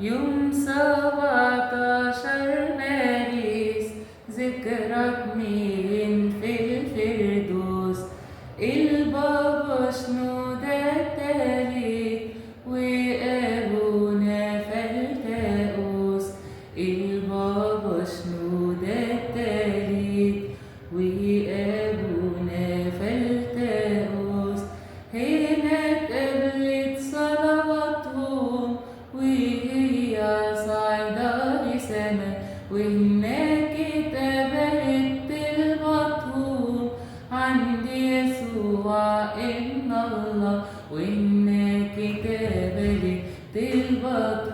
يوم 17 مارس ذكرى اتنين في الفردوس، البابا شنودة التالت وأبونا فلتأوس. البابا شنودة التالت وأبونا فلتأوس. هنا اتقابلت صلواتهم وهي صاعدة لسما، وهناك اتقابلت طلباتهم عند يسوع ابن الله، وهناك اتقابلت طلباتهم